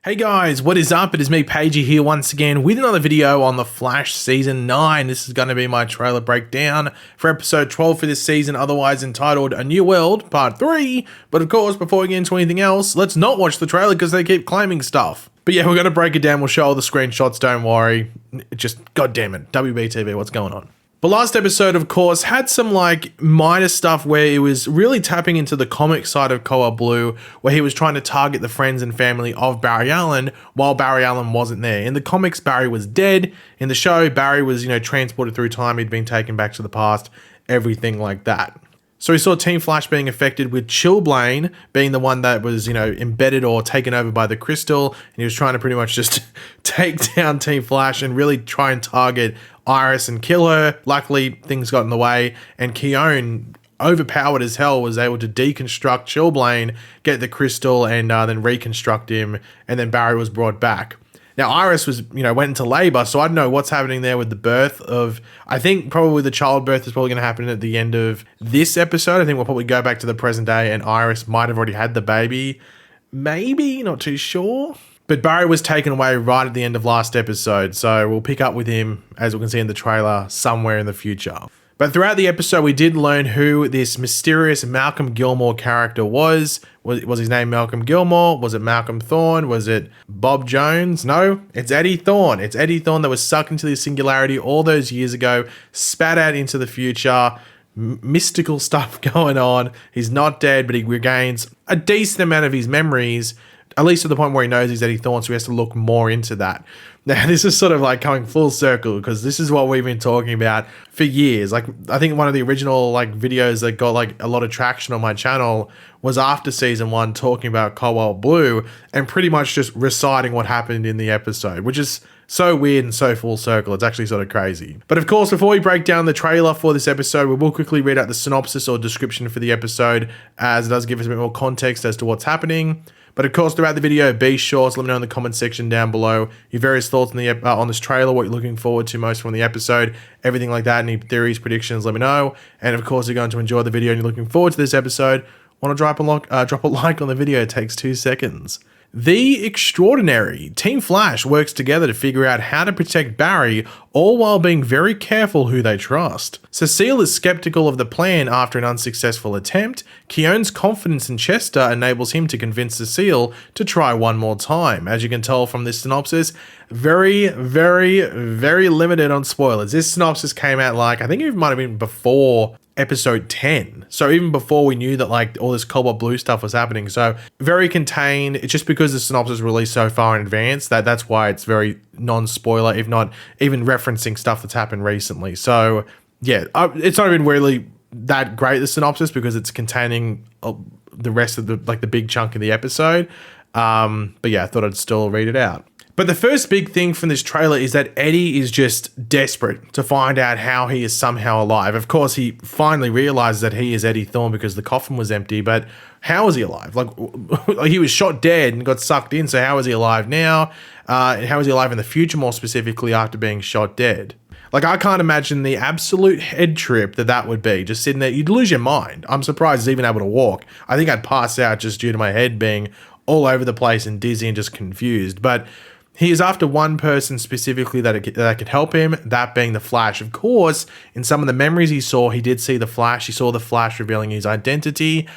Hey guys, what is up? It is me, Pagey, here once again with another video on The Flash Season 9. This is going to be my trailer breakdown for episode 12 for this season, otherwise entitled A New World Part 3. But of course, before we get into anything else, let's not watch the trailer because they keep claiming stuff. But yeah, we're going to break it down. We'll show all the screenshots, don't worry. Just, goddammit, WBTV, what's going on? The last episode, of course, had some minor stuff where it was really tapping into the comic side of Cobalt Blue, where he was trying to target the friends and family of Barry Allen while Barry Allen wasn't there. In the comics, Barry was dead. In the show, Barry was, transported through time. He'd been taken back to the past, everything like that. So we saw Team Flash being affected, with Chillblaine being the one that was, embedded or taken over by the crystal. And he was trying to pretty much just take down Team Flash and really try and target Iris and kill her. Luckily, things got in the way, and Thawne, overpowered as hell, was able to deconstruct Chillblaine, get the crystal, and then reconstruct him, and then Barry was brought back. Now, Iris was, went into labor, so I don't know what's happening there with the birth of, I think probably the childbirth is probably going to happen at the end of this episode. I think we'll probably go back to the present day, and Iris might have already had the baby. Maybe, not too sure. But Barry was taken away right at the end of last episode, so we'll pick up with him, as we can see in the trailer, somewhere in the future. But throughout the episode, we did learn who this mysterious Malcolm Gilmore character was. Was his name Malcolm Gilmore? Was it Malcolm Thawne? Was it Bob Jones? No, it's Eddie Thawne. It's Eddie Thawne that was sucked into the singularity all those years ago, spat out into the future. Mystical stuff going on. He's not dead, but he regains a decent amount of his memories, at least to the point where he knows he's Eddie Thawne, so he has to look more into that. Now, this is sort of coming full circle, because this is what we've been talking about for years. I think one of the original videos that got a lot of traction on my channel was after season 1, talking about Cobalt Blue and pretty much just reciting what happened in the episode, which is so weird and so full circle. It's actually sort of crazy. But of course, before we break down the trailer for this episode, we will quickly read out the synopsis or description for the episode, as it does give us a bit more context as to what's happening. But of course, throughout the video, be sure to let me know in the comment section down below your various thoughts on this trailer, what you're looking forward to most from the episode, everything like that. Any theories, predictions, let me know. And of course, you're going to enjoy the video and you're looking forward to this episode, want to drop a like on the video. It takes 2 seconds. The Extraordinary Team Flash works together to figure out how to protect Barry, all while being very careful who they trust. Cecile is skeptical of the plan after an unsuccessful attempt. Keone's confidence in Chester enables him to convince Cecile to try one more time. As you can tell from this synopsis, very, very, very limited on spoilers. This synopsis came out I think it might have been before episode 10, so even before we knew that all this Cobalt Blue stuff was happening. So very contained. It's just because the synopsis released so far in advance that's why it's very non-spoiler, if not even referencing stuff that's happened recently. So yeah, it's not even really that great, the synopsis, because it's containing the rest of the big chunk of the episode. But yeah, I thought I'd still read it out. But the first big thing from this trailer is that Eddie is just desperate to find out how he is somehow alive. Of course, he finally realizes that he is Eddie Thawne because the coffin was empty, but how is he alive? He was shot dead and got sucked in, so how is he alive now? And how is he alive in the future, more specifically, after being shot dead? I can't imagine the absolute head trip that would be. Just sitting there, you'd lose your mind. I'm surprised he's even able to walk. I think I'd pass out just due to my head being all over the place and dizzy and just confused. But he is after one person specifically that could help him, that being the Flash. Of course, in some of the memories he saw, he did see the Flash. He saw the Flash revealing his identity.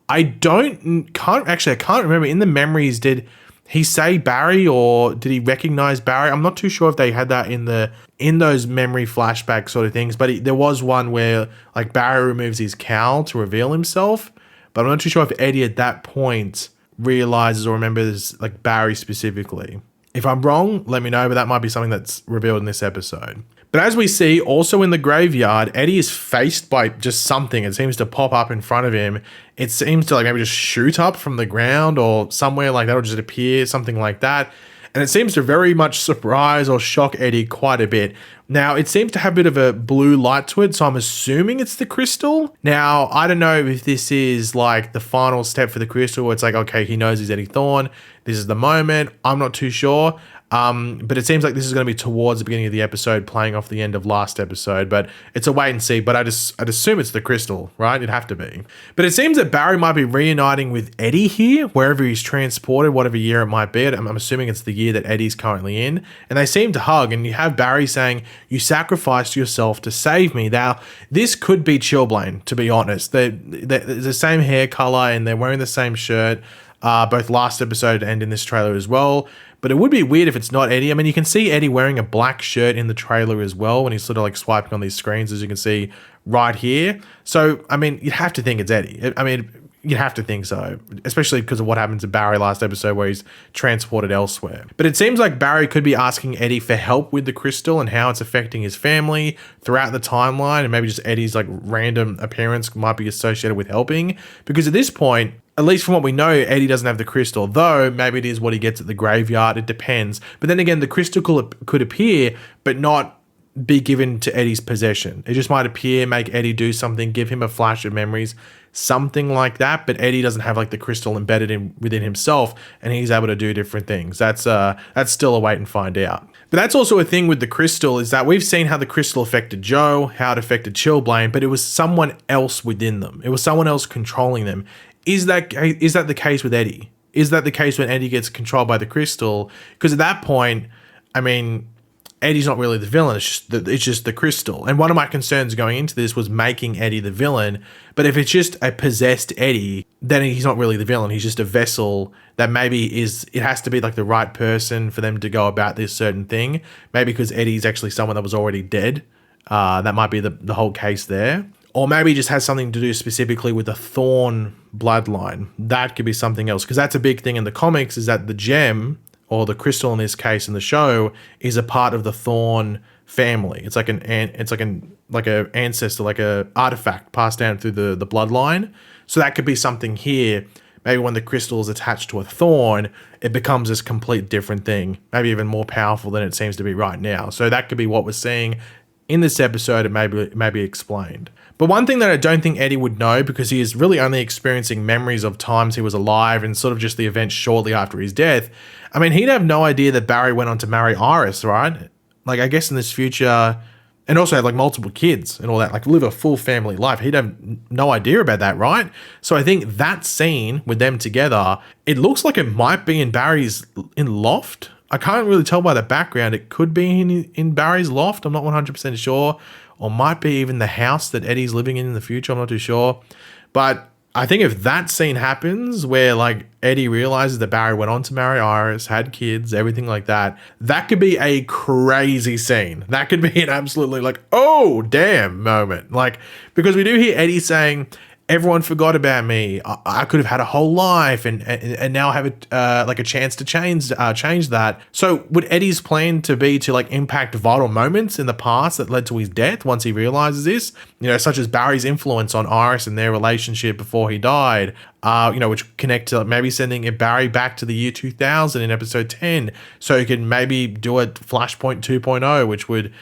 I can't remember. In the memories, did he say Barry, or did he recognize Barry? I'm not too sure if they had that in those memory flashback sort of things, but there was one where Barry removes his cowl to reveal himself, but I'm not too sure if Eddie at that point realizes or remembers Barry specifically. If I'm wrong, let me know, but that might be something that's revealed in this episode. But as we see, also in the graveyard, Eddie is faced by just something. It seems to pop up in front of him. It seems to maybe just shoot up from the ground or somewhere that'll just appear, something like that. And it seems to very much surprise or shock Eddie quite a bit. Now, it seems to have a bit of a blue light to it, so I'm assuming it's the crystal. Now, I don't know if this is the final step for the crystal, where it's okay, he knows he's Eddie Thawne. This is the moment. I'm not too sure. But it seems like this is going to be towards the beginning of the episode, playing off the end of last episode. But it's a wait and see. But I'd assume it's the crystal, right? It'd have to be. But it seems that Barry might be reuniting with Eddie here, wherever he's transported, whatever year it might be. I'm assuming it's the year that Eddie's currently in. And they seem to hug. And you have Barry saying, "You sacrificed yourself to save me." Now, this could be Chilblain, to be honest. They're the same hair color and they're wearing the same shirt, both last episode and in this trailer as well. But it would be weird if it's not Eddie. I mean, you can see Eddie wearing a black shirt in the trailer as well when he's sort of like swiping on these screens, as you can see right here. So, I mean, you'd have to think it's Eddie. I mean, you'd have to think so, especially because of what happened to Barry last episode where he's transported elsewhere. But it seems like Barry could be asking Eddie for help with the crystal and how it's affecting his family throughout the timeline, and maybe just Eddie's like random appearance might be associated with helping. Because at this point, at least from what we know, Eddie doesn't have the crystal, though maybe it is what he gets at the graveyard. It depends. But then again, the crystal could appear, but not be given to Eddie's possession. It just might appear, make Eddie do something, give him a flash of memories, something like that. But Eddie doesn't have like the crystal embedded within himself, and he's able to do different things. That's still a wait and find out. But that's also a thing with the crystal, is that we've seen how the crystal affected Joe, how it affected Chilblain, but it was someone else within them. It was someone else controlling them. Is that the case with Eddie? Is that the case when Eddie gets controlled by the crystal? Because at that point, I mean, Eddie's not really the villain. It's just the crystal. And one of my concerns going into this was making Eddie the villain. But if it's just a possessed Eddie, then he's not really the villain. He's just a vessel that maybe it has to be like the right person for them to go about this certain thing. Maybe because Eddie's actually someone that was already dead. That might be the whole case there. Or maybe it just has something to do specifically with the Thawne bloodline. That could be something else. Because that's a big thing in the comics, is that the gem, or the crystal in this case in the show, is a part of the Thawne family. It's like an ancestor, like a artifact passed down through the bloodline. So that could be something here. Maybe when the crystal is attached to a Thawne, it becomes this complete different thing. Maybe even more powerful than it seems to be right now. So that could be what we're seeing in this episode. It may be explained. But one thing that I don't think Eddie would know, because he is really only experiencing memories of times he was alive and sort of just the events shortly after his death. I mean, he'd have no idea that Barry went on to marry Iris, right? Like, I guess in this future, and also have like multiple kids and all that, like live a full family life. He'd have no idea about that, right? So I think that scene with them together, it looks like it might be in Barry's loft. I can't really tell by the background. It could be in Barry's loft. I'm not 100% sure. Or might be even the house that Eddie's living in the future. I'm not too sure. But I think if that scene happens where like Eddie realizes that Barry went on to marry Iris, had kids, everything like that, that could be a crazy scene. That could be an absolutely like, oh, damn moment. Like, because we do hear Eddie saying, everyone forgot about me. I could have had a whole life and now have a chance to change that. So would Eddie's plan to be to like impact vital moments in the past that led to his death once he realizes this? You know, such as Barry's influence on Iris and their relationship before he died. Which connect to maybe sending Barry back to the year 2000 in episode 10, so he can maybe do a Flashpoint 2.0, which would,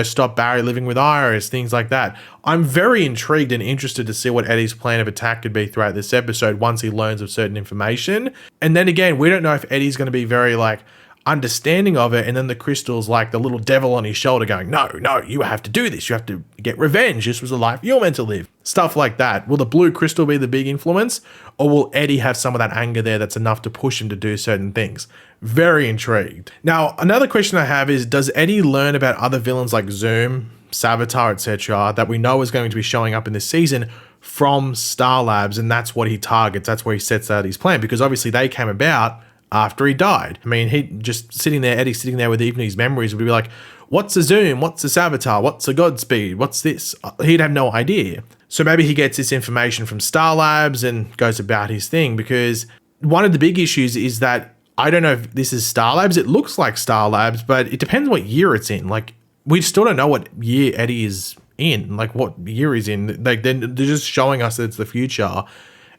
stop Barry living with Iris, things like that. I'm very intrigued and interested to see what Eddie's plan of attack could be throughout this episode once he learns of certain information. And then again, we don't know if Eddie's going to be very like understanding of it, and then the crystal's like the little devil on his shoulder going, no, you have to do this. You have to get revenge. This was the life you're meant to live. Stuff like that. Will the blue crystal be the big influence, or will Eddie have some of that anger there that's enough to push him to do certain things? Very intrigued. Now, another question I have is, does Eddie learn about other villains like Zoom, Savitar, etc., that we know is going to be showing up in this season from Star Labs, and that's what he targets, that's where he sets out his plan, because obviously they came about after he died. I mean, Eddie sitting there with even his memories would be like, what's a Zoom? What's a Savitar? What's a Godspeed? What's this? He'd have no idea. So maybe he gets this information from Star Labs and goes about his thing, because one of the big issues is that I don't know if this is Star Labs. It looks like Star Labs, but it depends what year it's in. Like, we still don't know what year Eddie is in, like what year he's in. Like, they're just showing us that it's the future,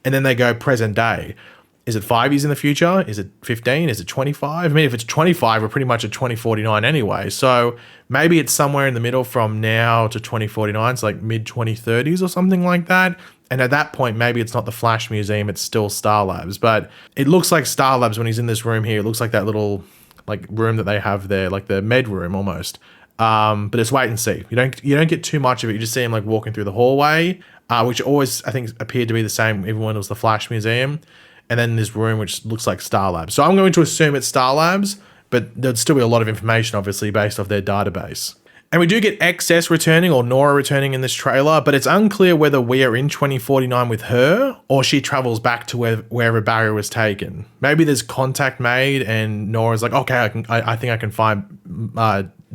and then they go present day. Is it 5 years in the future? Is it 15? Is it 25? I mean, if it's 25, we're pretty much at 2049 anyway. So maybe it's somewhere in the middle from now to 2049. It's like mid-2030s or something like that. And at that point, maybe it's not the Flash Museum, it's still Star Labs. But it looks like Star Labs when he's in this room here. It looks like that little like room that they have there, like the med room almost. But just wait and see. You don't get too much of it. You just see him like walking through the hallway, which always I think appeared to be the same even when it was the Flash Museum. And then this room which looks like Star Labs. So I'm going to assume it's Star Labs, but there'd still be a lot of information obviously based off their database. And we do get XS returning, or Nora returning in this trailer, but it's unclear whether we are in 2049 with her or she travels back to wherever Barry was taken. Maybe there's contact made and Nora's like, okay, I think I can find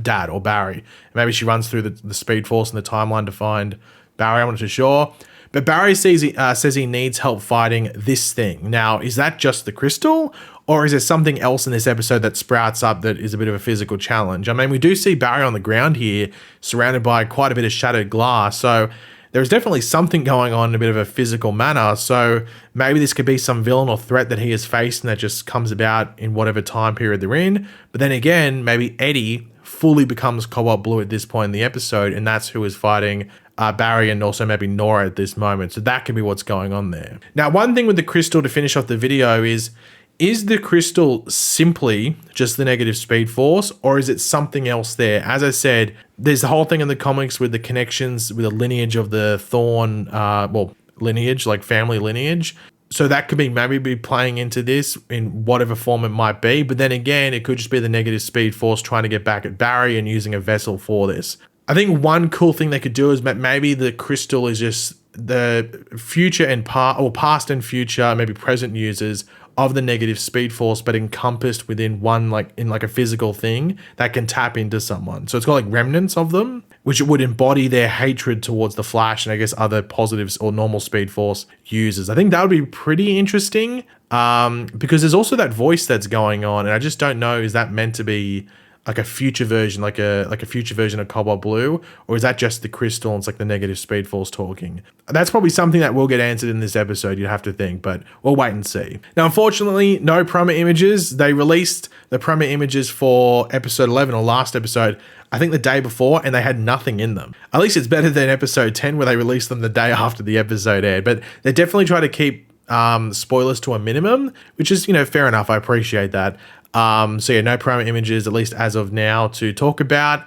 Dad or Barry. Maybe she runs through the Speed Force and the timeline to find Barry. I'm not too sure. But Barry says he needs help fighting this thing. Now, is that just the crystal? Or is there something else in this episode that sprouts up that is a bit of a physical challenge? I mean, we do see Barry on the ground here, surrounded by quite a bit of shattered glass. So there's definitely something going on in a bit of a physical manner. So maybe this could be some villain or threat that he has faced and that just comes about in whatever time period they're in. But then again, maybe Eddie fully becomes Cobalt Blue at this point in the episode, and that's who is fighting Barry and also maybe Nora at this moment. So that could be what's going on there. Now, one thing with the crystal to finish off the video is the crystal simply just the negative Speed Force, or is it something else there? As I said, there's the whole thing in the comics with the connections with the lineage of the Thawne, lineage, like family lineage. So that could be maybe playing into this in whatever form it might be. But then again, it could just be the negative Speed Force trying to get back at Barry and using a vessel for this. I think one cool thing they could do is maybe the crystal is just the future and past and future, maybe present users of the negative Speed Force, but encompassed within one, in a physical thing that can tap into someone. So it's got like remnants of them, which would embody their hatred towards the Flash and I guess other positives or normal Speed Force users. I think that would be pretty interesting because there's also that voice that's going on, and I just don't know, is that meant to be like a future version, like a future version of Cobalt Blue, or is that just the crystal and it's like the negative Speed Force talking? That's probably something that will get answered in this episode, you'd have to think, but we'll wait and see. Now, unfortunately, no promo images. They released the promo images for episode 11 or last episode, I think the day before, and they had nothing in them. At least it's better than episode 10 where they released them the day after the episode aired, but they definitely try to keep spoilers to a minimum, which is, fair enough. I appreciate that. So yeah, no promo images, at least as of now, to talk about.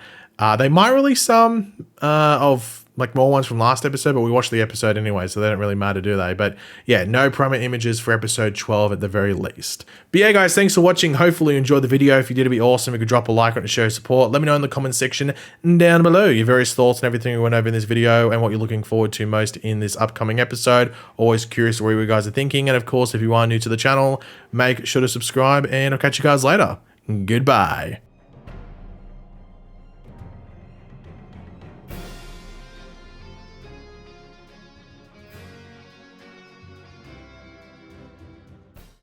They might release some of more ones from last episode, but we watched the episode anyway, so they don't really matter, do they? But yeah, no promo images for episode 12 at the very least. But yeah, guys, thanks for watching. Hopefully you enjoyed the video. If you did, it'd be awesome. You could drop a like on it to show your support. Let me know in the comment section down below your various thoughts and everything we went over in this video and what you're looking forward to most in this upcoming episode. Always curious where you guys are thinking. And of course, if you are new to the channel, make sure to subscribe, and I'll catch you guys later. Goodbye.